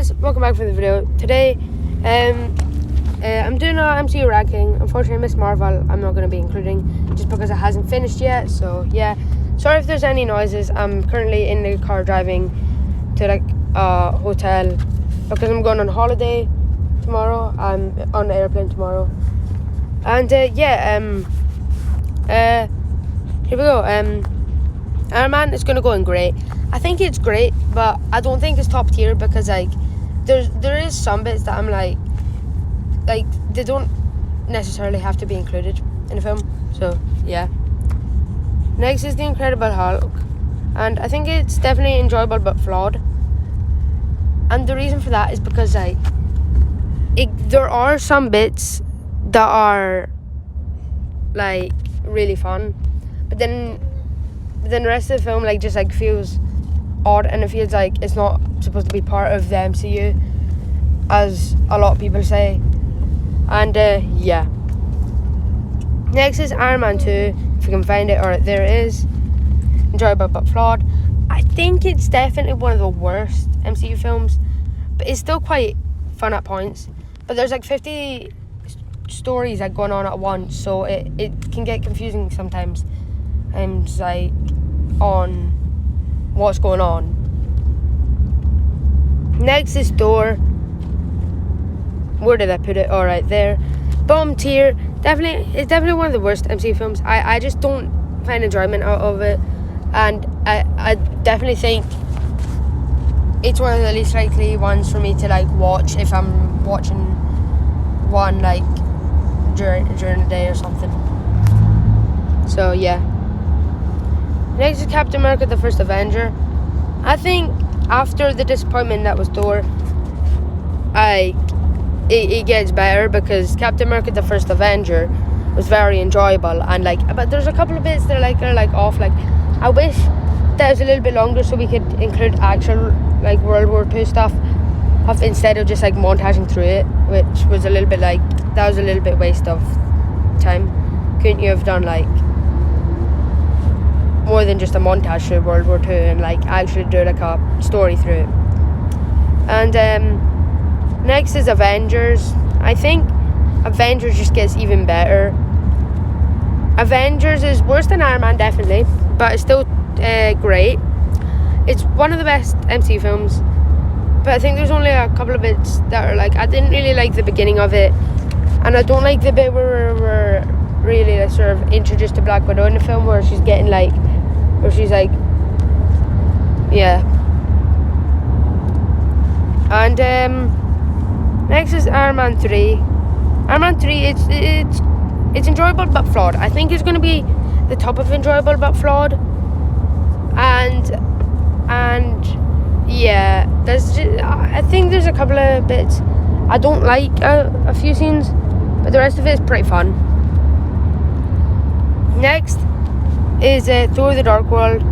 guys, welcome back for the video. Today, I'm doing an MCU ranking. Unfortunately, Miss Marvel I'm not going to be including just because it hasn't finished yet. So yeah, sorry if there's any noises. I'm currently in the car driving to like a hotel because I'm going on holiday tomorrow. I'm on the airplane tomorrow, and here we go. Iron Man is going to go in great. I think it's great, but I don't think it's top tier because like there is some bits that I'm like they don't necessarily have to be included in the film. So yeah. Next is The Incredible Hulk, and I think it's definitely enjoyable but flawed. And the reason for that is because like there are some bits that are like really fun, but then the rest of the film like just like feels odd, and it feels like it's not supposed to be part of the MCU, as a lot of people say. And yeah. Next is Iron Man 2, if you can find it. Alright, there it is. Enjoyable but flawed. I think it's definitely one of the worst MCU films, but it's still quite fun at points. But there's like 50 stories like going on at once, so it can get confusing sometimes. I'm just like on what's going on. Next is Thor. Where did I put it? All right, there. Bottom tier. It's definitely one of the worst MCU films. I just don't find enjoyment out of it, and I definitely think it's one of the least likely ones for me to like watch if I'm watching one like during the day or something. So yeah. Next is Captain America: The First Avenger. I think after the disappointment that was Thor, it gets better because Captain America: The First Avenger was very enjoyable, and like, but there's a couple of bits that are like off. Like, I wish that was a little bit longer so we could include actual like World War II stuff instead of just like montaging through it, which was a little bit like that was a little bit waste of time. Couldn't you have done like more than just a montage through World War II and like actually do like a story through it? And next is Avengers. I think Avengers just gets even better. Avengers is worse than Iron Man definitely, but it's still great. It's one of the best MCU films, but I think there's only a couple of bits that are like I didn't really like the beginning of it, and I don't like the bit where we're really like sort of introduced to Black Widow in the film, where she's like yeah. And next is Iron Man 3. Iron Man 3, it's enjoyable but flawed. I think it's going to be the top of enjoyable but flawed. And yeah, I think there's a couple of bits I don't like a few scenes, but the rest of it is pretty fun. Next is Thor: The Dark World.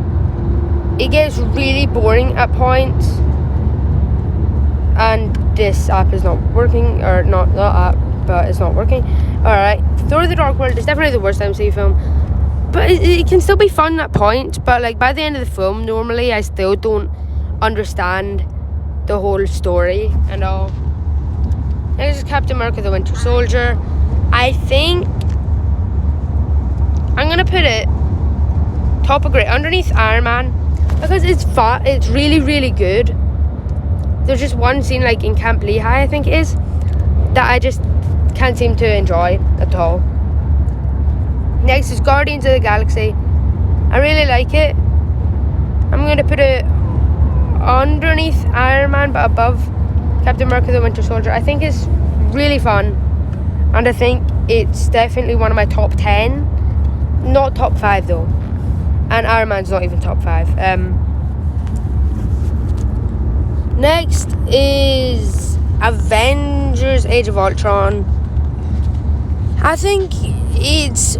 It gets really boring at points, and this app is not working, or not that app, but it's not working. Alright, Thor: The Dark World is definitely the worst MCU film, but it can still be fun at points, but like by the end of the film, normally I still don't understand the whole story and all. Next is Captain America: The Winter Soldier. I think I'm gonna put it top of great underneath Iron Man because it's fun. It's really, really good. There's just one scene like in Camp Lehigh, I think it is, that I just can't seem to enjoy at all. Next is Guardians of the Galaxy. I really like it. I'm going to put it underneath Iron Man but above Captain America: The Winter Soldier. I think it's really fun, and I think it's definitely one of my top 10. Not top 5 though. And Iron Man's not even top 5. Next is Avengers: Age of Ultron. I think it's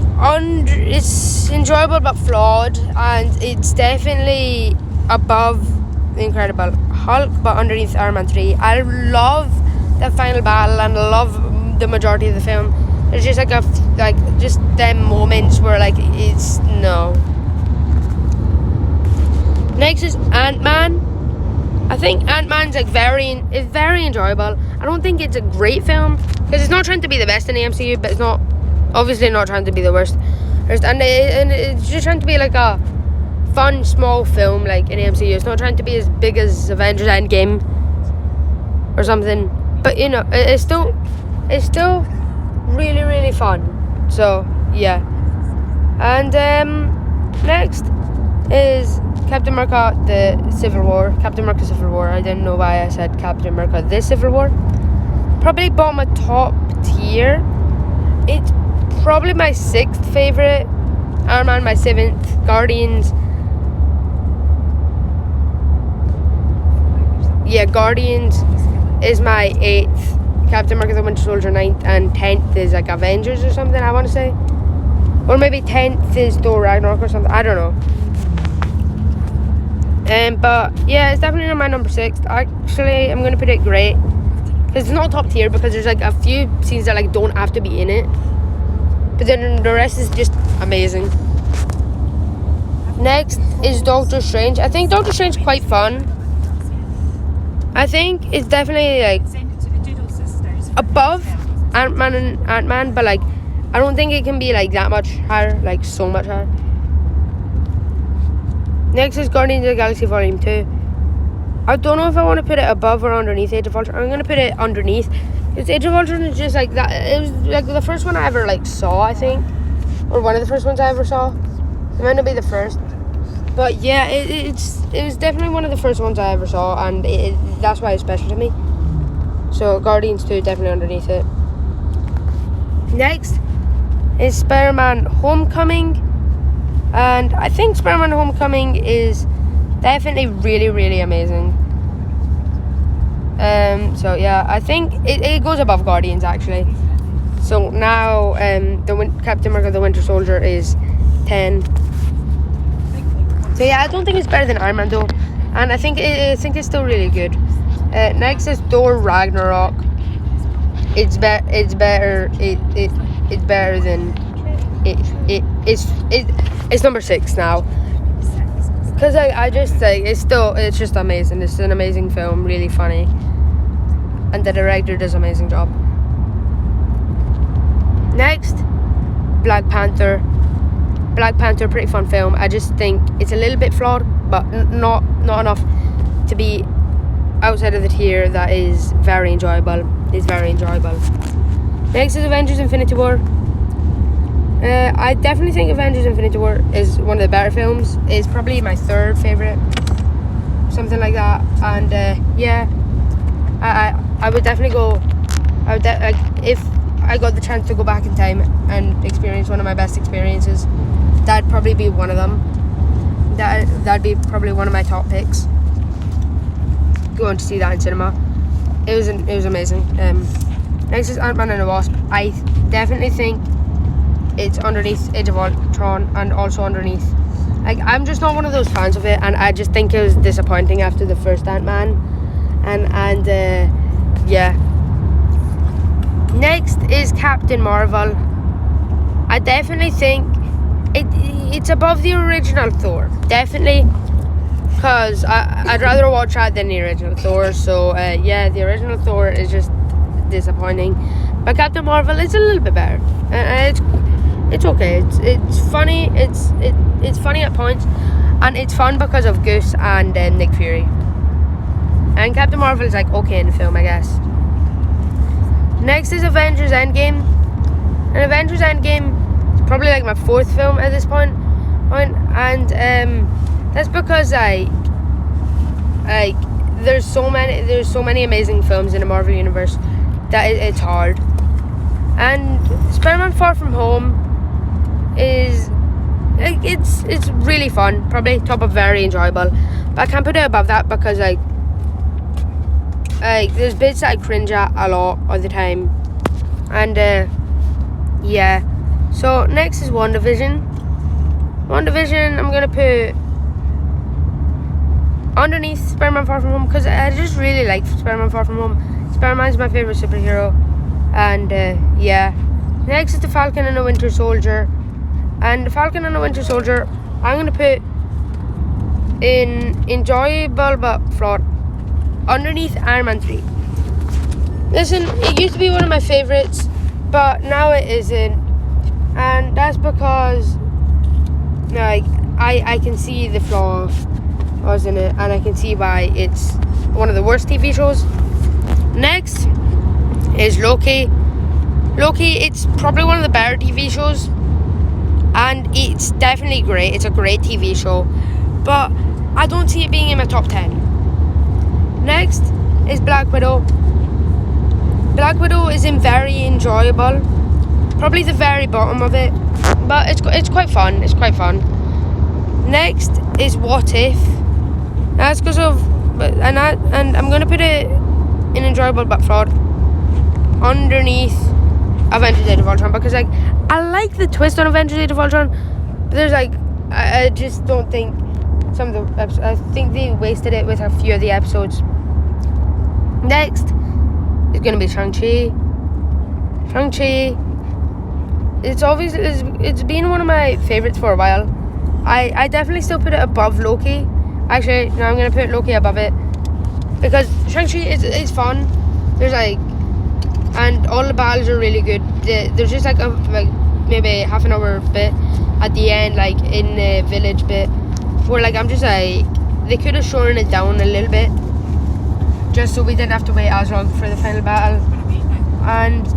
enjoyable but flawed, and it's definitely above The Incredible Hulk but underneath Iron Man 3. I love the final battle and I love the majority of the film. There's just just them moments where like it's no. Next is Ant-Man. I think Ant-Man's like it's very enjoyable. I don't think it's a great film because it's not trying to be the best in the MCU, but it's not obviously not trying to be the worst. And it's just trying to be like a fun small film like in the MCU. It's not trying to be as big as Avengers Endgame or something. But you know, it's still really, really fun. So yeah. And next is Captain America the Civil War. Captain America Civil War. I didn't know why I said Captain America the Civil War. Probably bottom of top tier. It's probably my 6th favourite. Iron Man my 7th. Guardians. Yeah, Guardians is my 8th. Captain America the Winter Soldier 9th. And 10th is like Avengers or something, I want to say. Or maybe 10th is Thor Ragnarok or something. I don't know. But yeah, it's definitely not my number 6. Actually, I'm going to put it great. Because it's not top tier because there's like a few scenes that like don't have to be in it. But then the rest is just amazing. Next is Doctor Strange. I think Doctor Strange is quite fun. I think it's definitely like above Ant-Man, but like I don't think it can be like that much higher, like so much higher. Next is Guardians of the Galaxy Volume 2. I don't know if I want to put it above or underneath Age of Ultron. I'm going to put it underneath. Because Age of Ultron is just like that. It was like the first one I ever like saw, I think. Or one of the first ones I ever saw. It might not be the first. But yeah, it was definitely one of the first ones I ever saw. And that's why it's special to me. So Guardians 2 definitely underneath it. Next is Spider-Man Homecoming. And I think Spider-Man Homecoming is definitely really, really amazing. So yeah, I think it goes above Guardians actually. So now Captain America the Winter Soldier is 10. So yeah, I don't think it's better than Iron Man though. And I think it's still really good. Next is Thor Ragnarok. It's better than it's number 6 now. Because I just think it's just amazing. It's an amazing film, really funny. And the director does an amazing job. Next, Black Panther. Black Panther, pretty fun film. I just think it's a little bit flawed, but not enough to be outside of the tier that is very enjoyable. It's very enjoyable. Next is Avengers Infinity War. I definitely think Avengers Infinity War is one of the better films. It's probably my 3rd favourite. Something like that. And yeah, I would definitely go. If I got the chance to go back in time and experience one of my best experiences, that'd probably be one of them. That'd be probably one of my top picks. Going to see that in cinema. It was amazing. Next is Ant-Man and the Wasp. I definitely think it's underneath Age of Ultron and also underneath. Like, I'm just not one of those fans of it, and I just think it was disappointing after the first Ant-Man. And yeah. Next is Captain Marvel. I definitely think it's above the original Thor. Definitely. Because I'd rather watch that than the original Thor. So yeah, the original Thor is just disappointing. But Captain Marvel is a little bit better. It's okay. It's funny. It's funny at points, and it's fun because of Goose and Nick Fury. And Captain Marvel is like okay in the film, I guess. Next is Avengers Endgame. And Avengers Endgame is probably like my 4th film at this point. And that's because there's so many amazing films in the Marvel universe that it's hard. And Spider-Man Far From Home is it's really fun, probably top of very enjoyable, but I can't put it above that because like there's bits that I cringe at a lot of the time. And yeah, so next is WandaVision. I'm gonna put underneath Spider-Man Far From Home because I just really like Spider-Man Far From Home. Spider-Man's my favourite superhero. And yeah, next is the Falcon and the Winter Soldier. And the Falcon and the Winter Soldier I'm going to put in enjoyable but flawed. underneath Iron Man 3. Listen, it used to be one of my favourites, but now it isn't. And that's because like I can see the flaw was in it, and I can see why it's one of the worst TV shows. Next is Loki. Loki, it's probably one of the better TV shows, and it's definitely great. It's a great TV show, but I don't see it being in my top 10. Next is Black Widow. Black Widow is very enjoyable. Probably the very bottom of it, but it's quite fun. It's quite fun. Next is What If. That's because of and I'm gonna put it in enjoyable but flawed underneath Avengers: Age of Ultron, because like I like the twist on Avengers: Age of Ultron, but there's like I just don't think some of the episodes, I think they wasted it with a few of the episodes. Next is gonna be Shang-Chi. Shang-Chi. It's been one of my favorites for a while. I definitely still put it above Loki. Actually, no, I'm gonna put Loki above it because Shang-Chi is fun. There's like, and all the battles are really good. There's just like maybe half an hour bit at the end, like in the village bit, where like I'm just like they could have shortened it down a little bit, just so we didn't have to wait as long for the final battle. And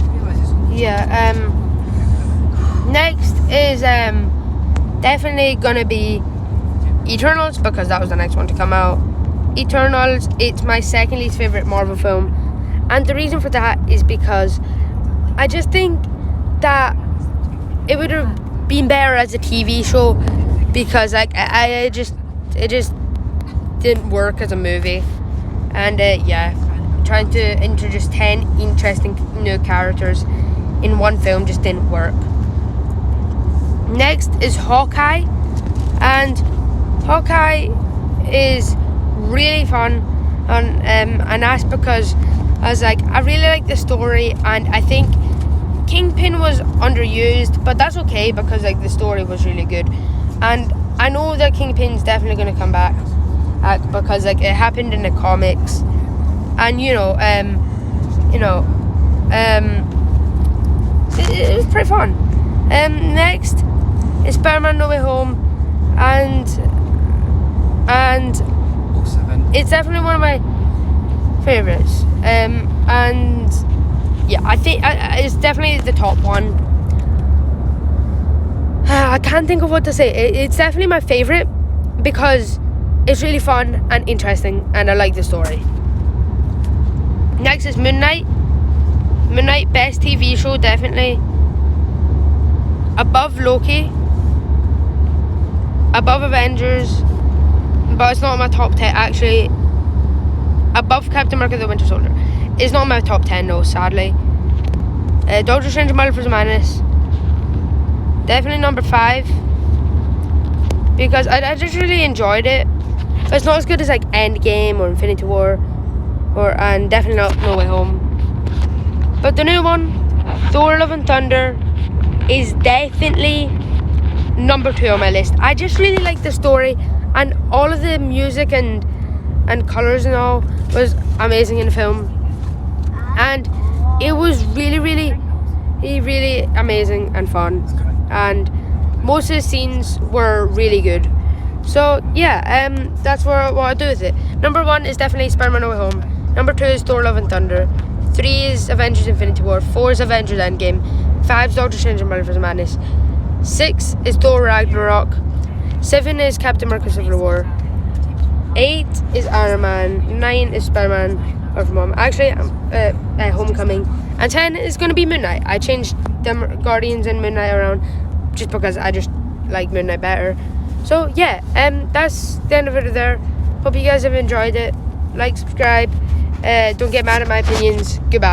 yeah, next is definitely gonna be Eternals, because that was the next one to come out. Eternals, it's my second least favourite Marvel film, and the reason for that is because I just think that it would have been better as a TV show, because like it just didn't work as a movie. And yeah, trying to introduce 10 interesting new characters in one film just didn't work. Next is Hawkeye, and Hawkeye is really fun, and that's because I really like the story, and I think Kingpin was underused, but that's okay because like the story was really good, and I know that Kingpin's definitely going to come back because like it happened in the comics, and it was pretty fun. Next is Spider-Man: No Way Home, and it's definitely one of my favorites. And yeah, I think it's definitely the top one. I can't think of what to say. It's definitely my favorite because it's really fun and interesting, and I like the story. Next is Moon Knight. Moon Knight, best TV show, definitely. Above Loki, above Avengers, but it's not in my top 10 actually. Above Captain America: The Winter Soldier. It's not in my top 10 though, sadly. Doctor Strange and Multiverse of Madness, definitely number 5, because I just really enjoyed it, but it's not as good as like Endgame or Infinity War, and definitely not No Way Home. But the new one, Thor: Love and Thunder, is definitely number 2 on my list. I just really like the story, and all of the music and colours and all was amazing in the film, and it was really amazing and fun, and most of the scenes were really good. So yeah, that's what I do with it. Number 1 is definitely Spider-Man: No Way Home. Number 2 is Thor: Love and Thunder. 3 is Avengers: Infinity War. 4 is Avengers: Endgame. 5 is Doctor Strange and Multiverse of Madness. 6 is Thor: Ragnarok. 7 is Captain America: Civil War. 8 is Iron Man. 9 is Spider-Man: Far From Home. Actually, Homecoming. And 10 is going to be Moon Knight. I changed them Guardians and Moon Knight around just because I just like Moon Knight better. So yeah, that's the end of it there. Hope you guys have enjoyed it. Like, subscribe. Don't get mad at my opinions. Goodbye.